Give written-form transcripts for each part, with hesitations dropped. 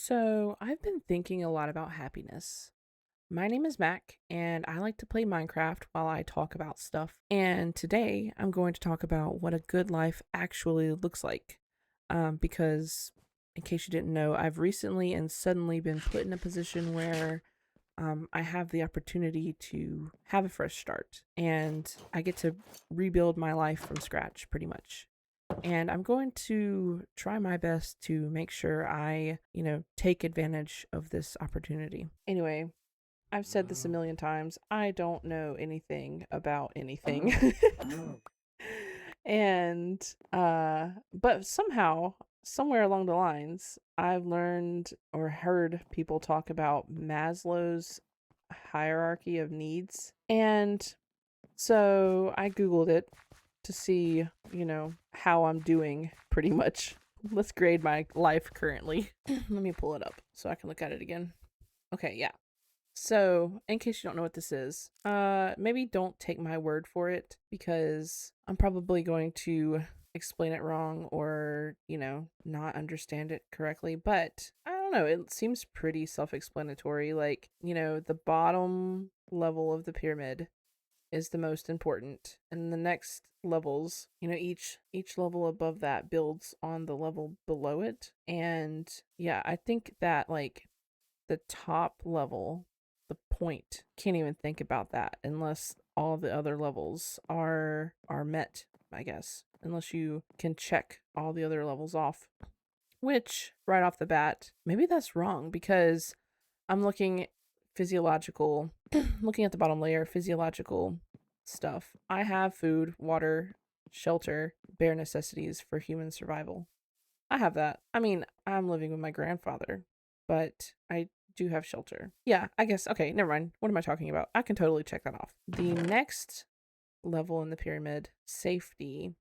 So, I've been thinking a lot about happiness. My name is Mac, and I like to play Minecraft while I talk about stuff. And today, I'm going to talk about what a good life actually looks like. Because, in case you didn't know, I've recently and suddenly been put in a position where I have the opportunity to have a fresh start, and I get to rebuild my life from scratch pretty much. And I'm going to try my best to make sure I take advantage of this opportunity. Anyway, I've said this a million times. I don't know anything about anything. and but somehow, somewhere along the lines, I've learned or heard people talk about Maslow's hierarchy of needs. And so I Googled it to see how I'm doing pretty much. Let's grade my life currently. Let me pull it up so I can look at it again. Okay, yeah. So, in case you don't know what this is, maybe don't take my word for it because I'm probably going to explain it wrong or not understand it correctly. But I don't know, it seems pretty self explanatory. Like the bottom level of the pyramid is the most important, and the next levels, each level above that builds on the level below it. And yeah, I think that like the top level, the point, can't even think about that unless all the other levels are met, I guess, unless you can check all the other levels off, which right off the bat, maybe that's wrong because I'm looking physiological, looking at the bottom layer, physiological stuff. I have food, water, shelter, bare necessities for human survival. I have that. I mean, I'm living with my grandfather, but I do have shelter. Yeah, I guess. Okay, never mind. What am I talking about? I can totally check that off. The next level in the pyramid, safety,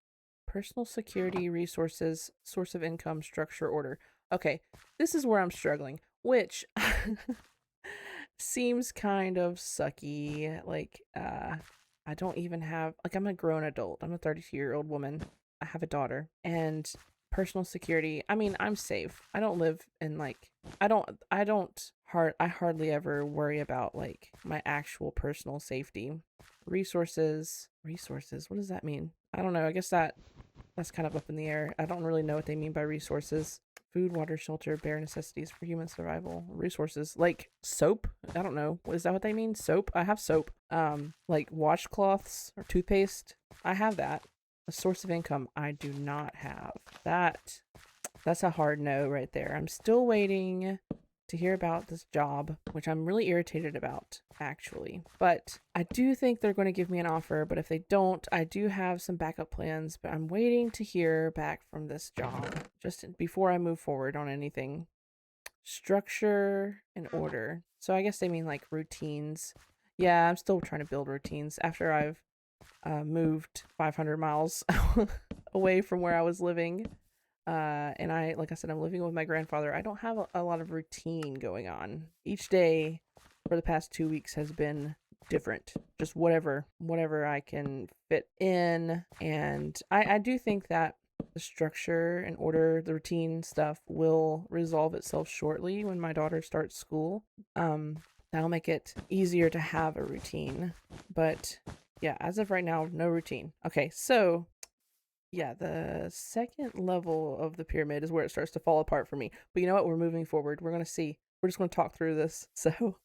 personal security, resources, source of income, structure, order. Okay, this is where I'm struggling, which seems kind of sucky. I don't even have, like, I'm a grown adult. I'm a 32-year-old woman. I have a daughter. And personal security, I mean, I'm safe. I don't live in, like, I hardly ever worry about, like, my actual personal safety. Resources, what does that mean? I don't know. I guess that's kind of up in the air. I don't really know what they mean by resources. Food, water, shelter, bare necessities for human survival. Resources like soap. I don't know. Is that what they mean? Soap. I have soap. Like washcloths or toothpaste. I have that. A source of income. I do not have that. That's a hard no right there. I'm still waiting to hear about this job, which I'm really irritated about, actually. But I do think they're going to give me an offer. But if they don't, I do have some backup plans. But I'm waiting to hear back from this job just before I move forward on anything. Structure and order. So I guess they mean like routines. Yeah, I'm still trying to build routines after I've moved 500 miles away from where I was living. And like I said, I'm living with my grandfather. I don't have a lot of routine going on. Each day for the past 2 weeks has been different. Just whatever I can fit in. And I do think that the structure and order, the routine stuff will resolve itself shortly when my daughter starts school. That'll make it easier to have a routine. But yeah, as of right now, no routine. Okay, so yeah, the second level of the pyramid is where it starts to fall apart for me. But you know what? We're moving forward. We're going to see. We're just going to talk through this. So,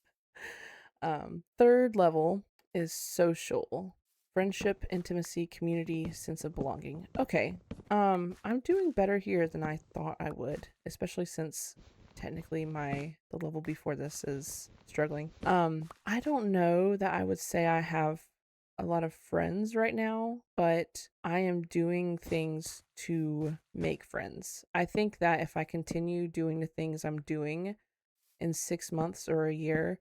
third level is social. Friendship, intimacy, community, sense of belonging. Okay. I'm doing better here than I thought I would, especially since technically the level before this is struggling. I don't know that I would say I have a lot of friends right now, but I am doing things to make friends. I think that if I continue doing the things I'm doing in 6 months or a year,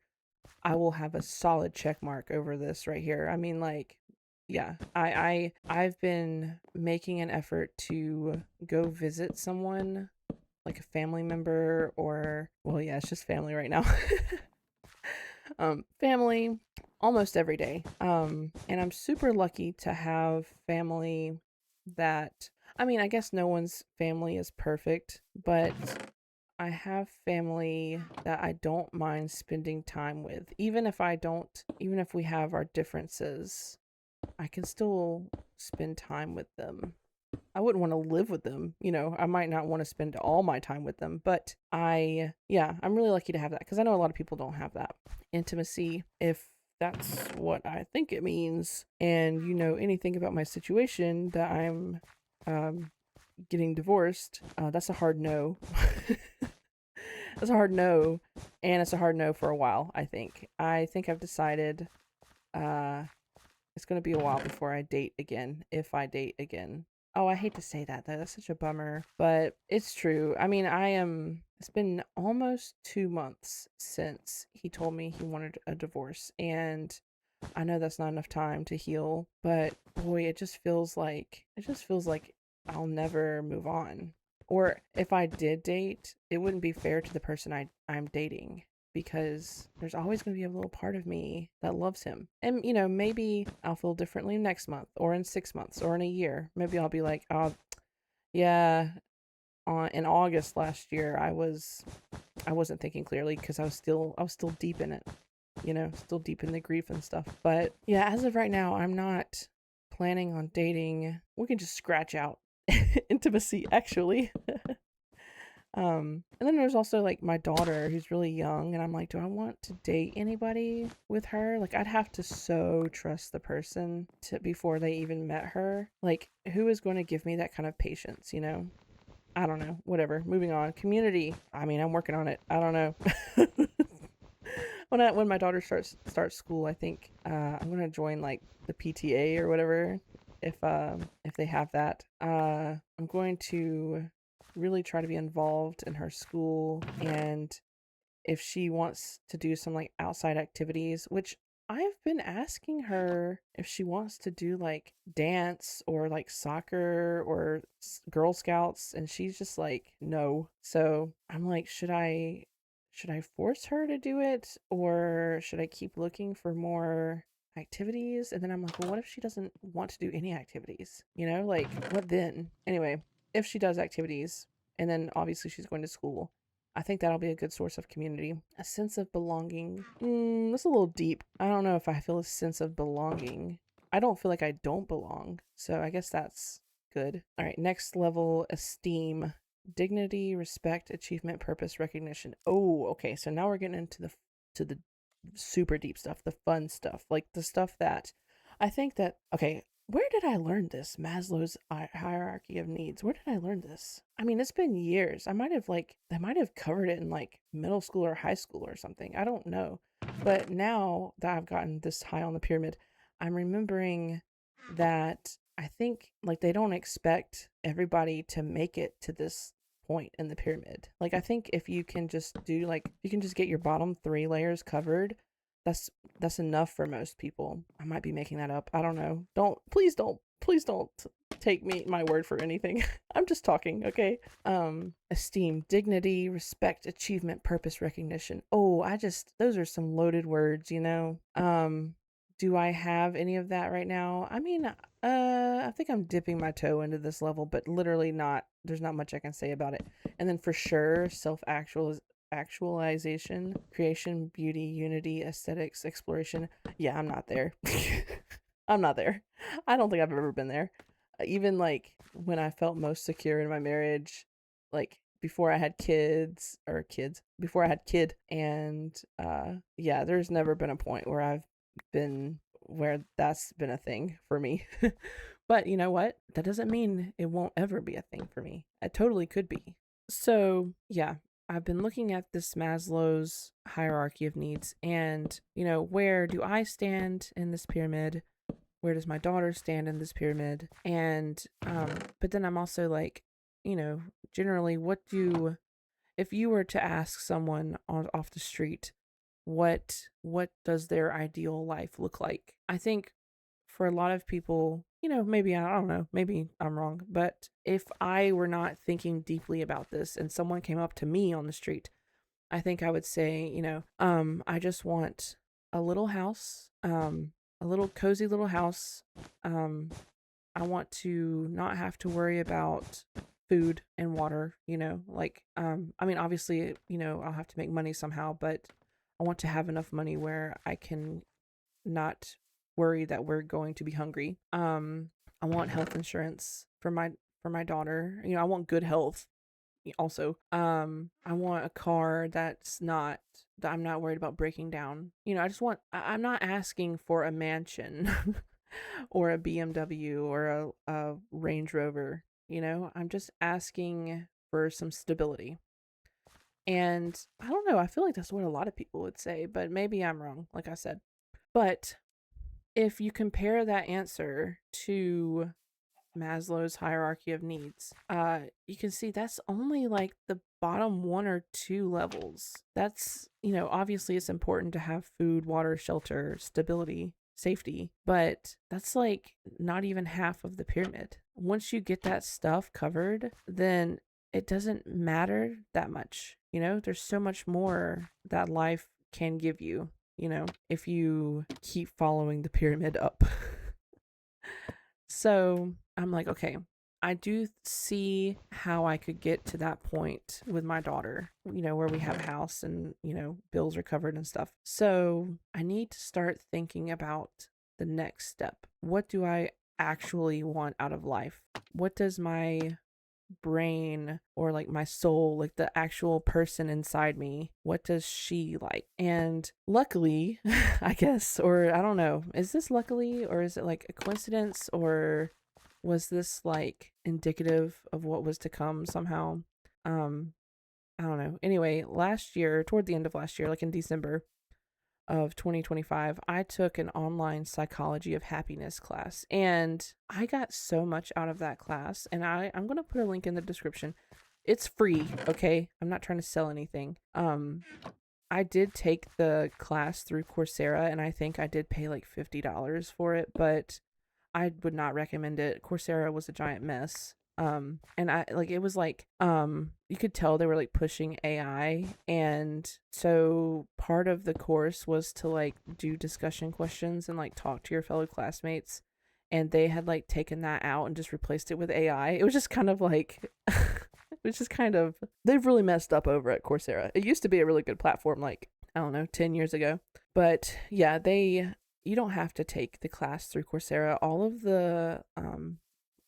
I will have a solid check mark over this right here. I mean, like, yeah, I've been making an effort to go visit someone, like a family member, or well, yeah, it's just family right now. Family almost every day. And I'm super lucky to have family that, I mean, I guess no one's family is perfect, but I have family that I don't mind spending time with. Even if we have our differences, I can still spend time with them. I wouldn't want to live with them. I might not want to spend all my time with them, but I'm really lucky to have that because I know a lot of people don't have that intimacy, if that's what I think it means. And anything about my situation that I'm um, getting divorced, that's a hard no. That's a hard no, and it's a hard no for a while. I think I've decided uh, it's going to be a while before I date again, if I date again. Oh, I hate to say that though. That's such a bummer, but it's true. I mean, it's been almost 2 months since he told me he wanted a divorce, and I know that's not enough time to heal, but boy, it just feels like I'll never move on. Or if I did date, it wouldn't be fair to the person I'm dating, because there's always going to be a little part of me that loves him. And maybe I'll feel differently next month or in 6 months or in a year. Maybe I'll be like, "Oh, yeah, in August last year I wasn't thinking clearly because I was still deep in it, still deep in the grief and stuff." But yeah, as of right now, I'm not planning on dating. We can just scratch out intimacy, actually. And then there's also like my daughter who's really young, and I'm like, do I want to date anybody with her? Like, I'd have to so trust the person before they even met her. Like, who is going to give me that kind of patience, I don't know. Whatever. Moving on. Community. I mean, I'm working on it. I don't know. When my daughter starts school, I think I'm gonna join like the PTA or whatever, if they have that. I'm going to really try to be involved in her school, and if she wants to do some like outside activities, which I've been asking her if she wants to do like dance or like soccer or Girl Scouts, and she's just like no. So I'm like, should I force her to do it, or should I keep looking for more activities? And then I'm like, well, what if she doesn't want to do any activities? Like, what then? Anyway, if she does activities, and then obviously she's going to school, I think that'll be a good source of community. A sense of belonging. That's a little deep. I don't know if I feel a sense of belonging. I don't feel like I don't belong. So I guess that's good. All right, next level, esteem. Dignity, respect, achievement, purpose, recognition. Oh, okay. So now we're getting into the super deep stuff, the fun stuff, like the stuff that I think that okay, where did I learn this? Maslow's hierarchy of needs. Where did I learn this? I mean, it's been years. I might have covered it in like middle school or high school or something. I don't know. But now that I've gotten this high on the pyramid, I'm remembering that I think like they don't expect everybody to make it to this point in the pyramid. Like, I think if you can just get your bottom 3 layers covered, that's enough for most people. I might be making that up. I don't know. Please don't take my word for anything. I'm just talking, okay? Esteem, dignity, respect, achievement, purpose, recognition. Oh, those are some loaded words, do I have any of that right now? I mean, I think I'm dipping my toe into this level, but literally not. There's not much I can say about it. And then for sure, self-actualization, creation, beauty, unity, aesthetics, exploration. Yeah, I'm not there. I'm not there. I don't think I've ever been there. Even like when I felt most secure in my marriage, like before I had before I had kid, and yeah, there's never been a point where that's been a thing for me. But you know what? That doesn't mean it won't ever be a thing for me. It totally could be. So, yeah, I've been looking at this Maslow's hierarchy of needs, and, where do I stand in this pyramid? Where does my daughter stand in this pyramid? And, but then I'm also like, generally, if you were to ask someone off the street, what does their ideal life look like? I think for a lot of people, maybe I don't know, maybe I'm wrong, but if I were not thinking deeply about this and someone came up to me on the street, I think I would say, I just want a little house, a little cozy little house. I want to not have to worry about food and water, like, I mean, obviously, I'll have to make money somehow, but I want to have enough money where I can not worry that we're going to be hungry. I want health insurance for my daughter. I want good health also. I want a car that I'm not worried about breaking down. I'm not asking for a mansion or a BMW or a Range Rover. I'm just asking for some stability. And I don't know, I feel like that's what a lot of people would say, but maybe I'm wrong, like I said. But if you compare that answer to Maslow's hierarchy of needs, you can see that's only like the bottom one or two levels. That's, obviously it's important to have food, water, shelter, stability, safety, but that's like not even half of the pyramid. Once you get that stuff covered, then it doesn't matter that much. There's so much more that life can give you, if you keep following the pyramid up. So I'm like, okay, I do see how I could get to that point with my daughter, where we have a house and, bills are covered and stuff. So I need to start thinking about the next step. What do I actually want out of life? What does my brain or like my soul, like the actual person inside me, what does she like? And luckily, I guess, or I don't know, is this luckily or is it like a coincidence, or was this like indicative of what was to come somehow? I don't know. Anyway, last year, toward the end of last year, like in December of 2025, I took an online psychology of happiness class, and I got so much out of that class. And I'm going to put a link in the description. It's free, okay? I'm not trying to sell anything. I did take the class through Coursera, and I think I did pay like $50 for it, but I would not recommend it. Coursera was a giant mess. And I like, it was like, you could tell they were like pushing AI. And so part of the course was to like do discussion questions and like talk to your fellow classmates. And they had like taken that out and just replaced it with AI. It was just kind of like, they've really messed up over at Coursera. It used to be a really good platform, like, I don't know, 10 years ago. But yeah, you don't have to take the class through Coursera. All of the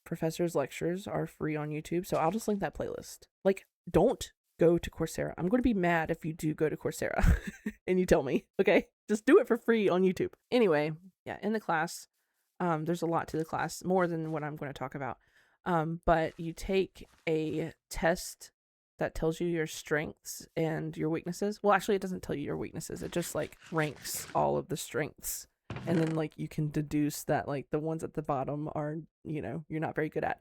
professor's lectures are free on YouTube, so I'll just link that playlist. Like, don't go to Coursera. I'm going to be mad if you do go to Coursera and you tell me, okay? Just do it for free on YouTube. Anyway, yeah, in the class, there's a lot to the class, more than what I'm going to talk about. But you take a test that tells you your strengths and your weaknesses. Well, actually, it doesn't tell you your weaknesses. It just like ranks all of the strengths. And then like you can deduce that like the ones at the bottom are, you're not very good at.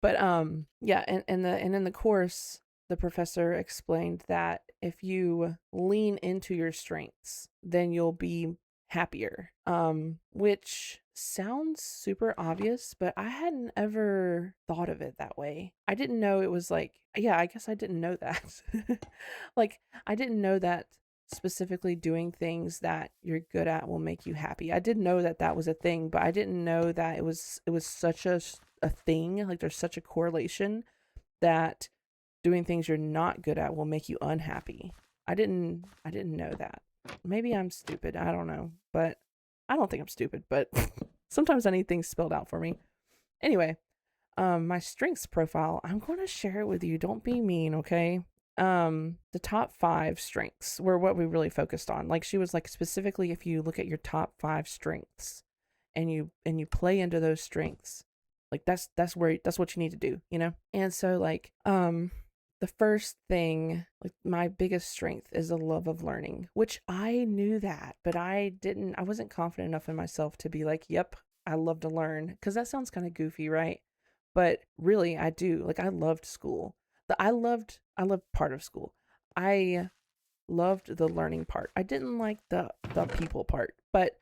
But yeah, and in the course, the professor explained that if you lean into your strengths, then you'll be happier. Which sounds super obvious, but I hadn't ever thought of it that way. I didn't know it was like, yeah, I guess I didn't know that. Like, I didn't know that specifically doing things that you're good at will make you happy. I did know that that was a thing, but I didn't know that it was such a thing. Like, there's such a correlation that doing things you're not good at will make you unhappy. I didn't know that. Maybe I'm stupid. I don't know, but I don't think I'm stupid, but sometimes I need things spelled out for me. Anyway, my strengths profile, I'm going to share it with you. Don't be mean, okay? The top 5 strengths were what we really focused on. Like, she was like, specifically, if you look at your top 5 strengths and you play into those strengths, like that's what you need to do, And so like, the first thing, like my biggest strength is a love of learning, which I knew that, but I wasn't confident enough in myself to be like, yep, I love to learn, because that sounds kind of goofy, right? But really, I do. Like, I loved school. I loved part of school. I loved the learning part. I didn't like the people part. But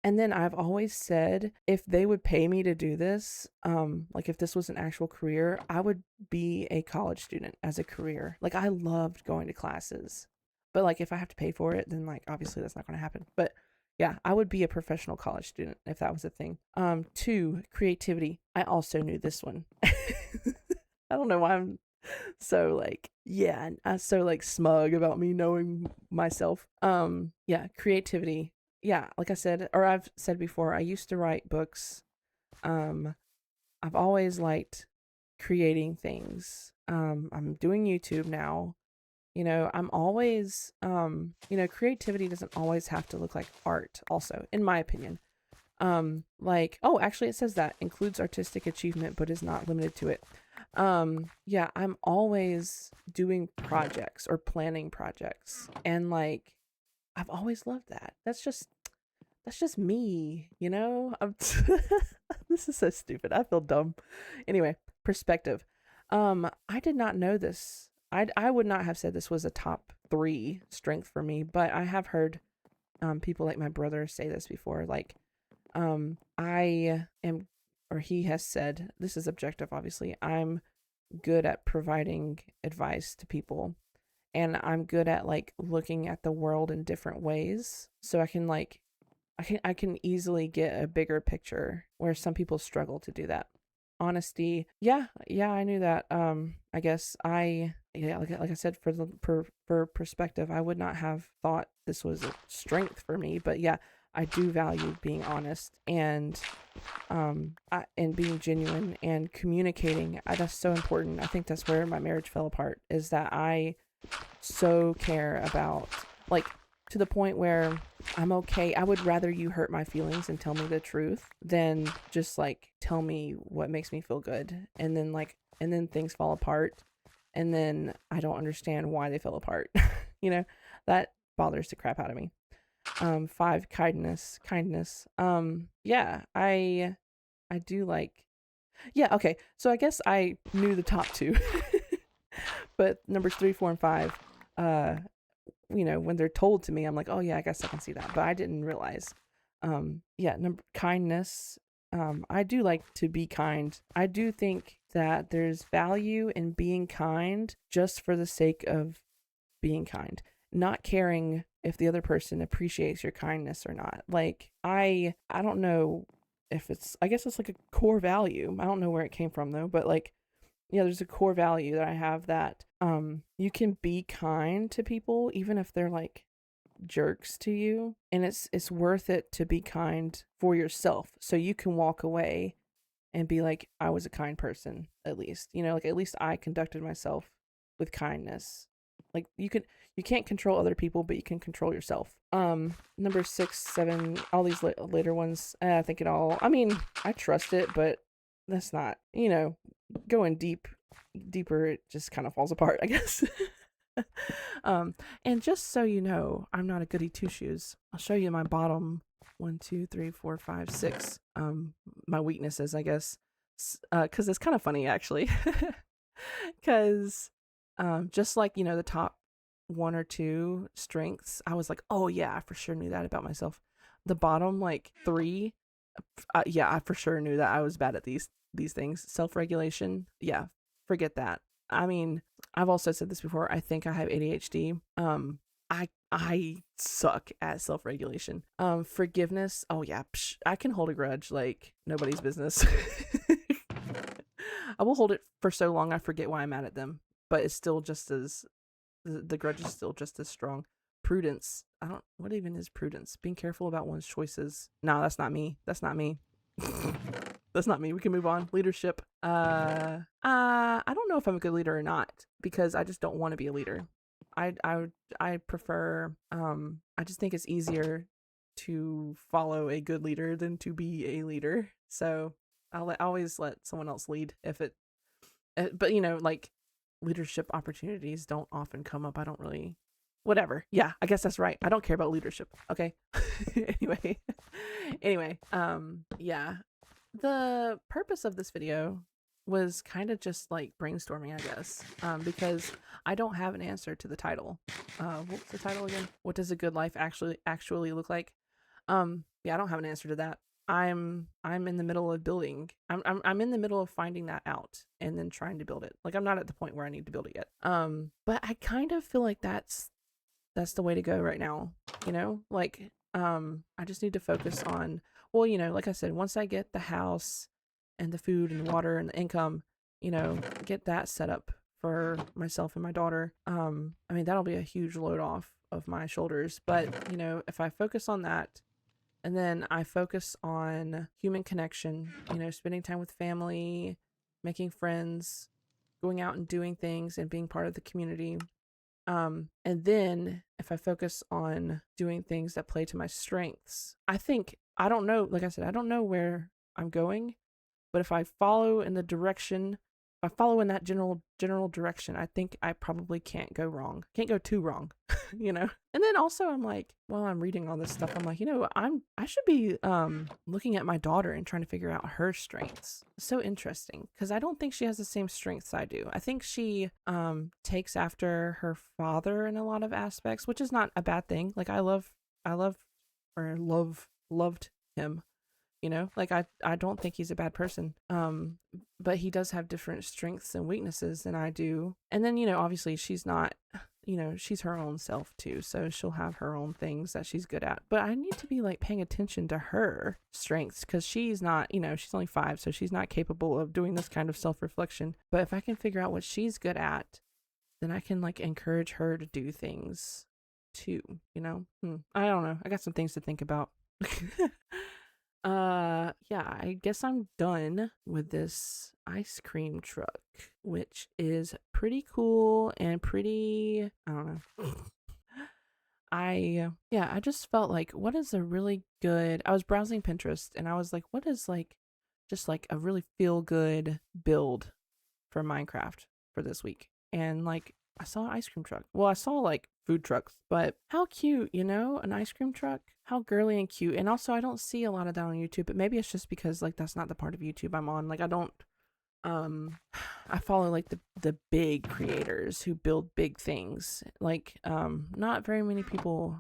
and then I've always said, if they would pay me to do this, like if this was an actual career, I would be a college student as a career. Like, I loved going to classes. But like, if I have to pay for it, then like obviously that's not going to happen. But yeah, I would be a professional college student if that was a thing. 2, creativity. I also knew this one. I don't know why I'm so like, yeah, so like smug about me knowing myself. Yeah, creativity. Yeah, like I said, or I've said before, I used to write books. Um, I've always liked creating things. I'm doing YouTube now. I'm always, creativity doesn't always have to look like art, also, in my opinion. Like, oh, actually, it says that includes artistic achievement, but is not limited to it. Yeah, I'm always doing projects or planning projects. And like, I've always loved that. That's just me, this is so stupid. I feel dumb. Anyway, perspective. I did not know this. I would not have said this was a top 3 strength for me, but I have heard people like my brother say this before. Like, I am, or he has said, this is objective, obviously. I'm good at providing advice to people, and I'm good at like looking at the world in different ways, so I can like I can easily get a bigger picture where some people struggle to do that. Honesty, yeah, I knew that. I guess yeah, like I said, for perspective, I would not have thought this was a strength for me, but yeah, I do value being honest and and being genuine and communicating. That's so important. I think that's where my marriage fell apart, is that I so care about, like, to the point where I'm okay. I would rather you hurt my feelings and tell me the truth than just like tell me what makes me feel good. And then things fall apart, and then I don't understand why they fell apart. you know, that bothers the crap out of me. 5, kindness. Yeah, I do like, yeah, okay. So I guess I knew the top 2. But numbers 3, 4, and 5, uh, when they're told to me, I'm like, oh yeah, I guess I can see that, but I didn't realize. Yeah, kindness. I do like to be kind. I do think that there's value in being kind just for the sake of being kind, not caring if the other person appreciates your kindness or not. Like, I don't know if it's, I guess it's like a core value. I don't know where it came from though, but like, yeah, there's a core value that I have, that you can be kind to people even if they're like jerks to you, and it's worth it to be kind for yourself, so you can walk away and be like, I was a kind person, at least. Like, at least I conducted myself with kindness. Like, you can't control other people, but you can control yourself. Number 6, 7, all these later ones, I think it all, I mean, I trust it, but that's not, going deeper, it just kind of falls apart, I guess. And just so you know, I'm not a goody two shoes. I'll show you my bottom 1, 2, 3, 4, 5, 6. My weaknesses, I guess, because it's kind of funny actually, because just like the top 1 or 2 strengths, I was like, oh yeah, I for sure knew that about myself. The bottom like 3, yeah, I for sure knew that I was bad at these things. Self-regulation, yeah, forget that. I mean, I've also said this before. I think I have ADHD. I suck at self-regulation. Forgiveness. Oh yeah, I can hold a grudge like nobody's business. I will hold it for so long I forget why I'm mad at them, but it's still just as, the grudge is still just as strong. Prudence. What even is prudence? Being careful about one's choices. No, that's not me. That's not me. That's not me. We can move on. Leadership. I don't know if I'm a good leader or not, because I just don't want to be a leader. I prefer, I just think it's easier to follow a good leader than to be a leader. So I'll always let someone else lead if it, but like, leadership opportunities don't often come up. I don't really, whatever. Yeah, I guess that's right. I don't care about leadership. Okay. Anyway, yeah. The purpose of this video was kind of just like brainstorming, I guess, because I don't have an answer to the title. What's the title again? What does a good life actually look like? Yeah, I don't have an answer to that. I'm in the middle of building. I'm in the middle of finding that out and then trying to build it. Like, I'm not at the point where I need to build it yet. But I kind of feel like that's the way to go right now. Like, I just need to focus on, well, like I said, once I get the house and the food and the water and the income, you know, get that set up for myself and my daughter. I mean, that'll be a huge load off of my shoulders. But, you know, if I focus on that, and then I focus on human connection, you know, spending time with family, making friends, going out and doing things and being part of the community. And then if I focus on doing things that play to my strengths, I think, I don't know, like I said, I don't know where I'm going, but if I follow in the direction, if I follow in that general direction, I think I probably can't go wrong. Can't go too wrong, you know? And then also I'm like, while I'm reading all this stuff, I'm like, you know, I should be looking at my daughter and trying to figure out her strengths. It's so interesting because I don't think she has the same strengths I do. I think she takes after her father in a lot of aspects, which is not a bad thing. Like I loved him, you know, like I don't think he's a bad person, but he does have different strengths and weaknesses than I do. And then, you know, obviously she's not, you know, she's her own self too, so she'll have her own things that she's good at, but I need to be like paying attention to her strengths because she's not, you know, she's only 5, so she's not capable of doing this kind of self-reflection. But if I can figure out what she's good at, then I can like encourage her to do things too, you know. I don't know, I got some things to think about. Yeah, I guess I'm done with this ice cream truck, which is pretty cool and pretty, I don't know. I just felt like, what is a really good, I was browsing Pinterest and I was like, what is like just like a really feel good build for Minecraft for this week? And like I saw an ice cream truck. Well, I saw like food trucks, but how cute, you know, an ice cream truck. How girly and cute. And also I don't see a lot of that on YouTube, but maybe it's just because like that's not the part of YouTube I'm on. Like I don't I follow like the big creators who build big things. Like not very many people,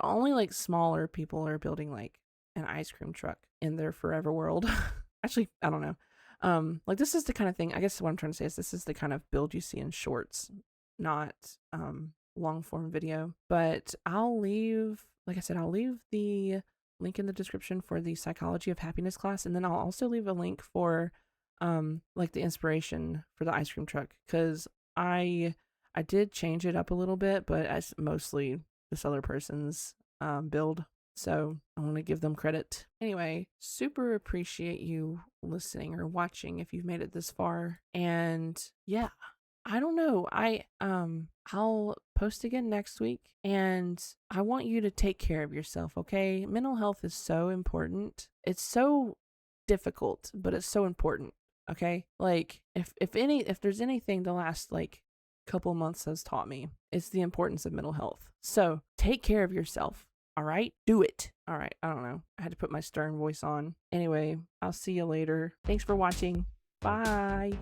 only like smaller people are building like an ice cream truck in their forever world. Actually, I don't know. Like this is the kind of thing, I guess what I'm trying to say is this is the kind of build you see in shorts, not long form video. But I'll leave, like I said, I'll leave the link in the description for the psychology of happiness class, and then I'll also leave a link for like the inspiration for the ice cream truck, because I did change it up a little bit, but it's mostly this other person's build, so I want to give them credit. Anyway, super appreciate you listening or watching if you've made it this far. And yeah, I don't know. I'll post again next week, and I want you to take care of yourself, okay? Mental health is so important. It's so difficult, but it's so important, okay? Like if there's anything the last like couple months has taught me, it's the importance of mental health. So, take care of yourself. All right? Do it. All right. I don't know. I had to put my stern voice on. Anyway, I'll see you later. Thanks for watching. Bye.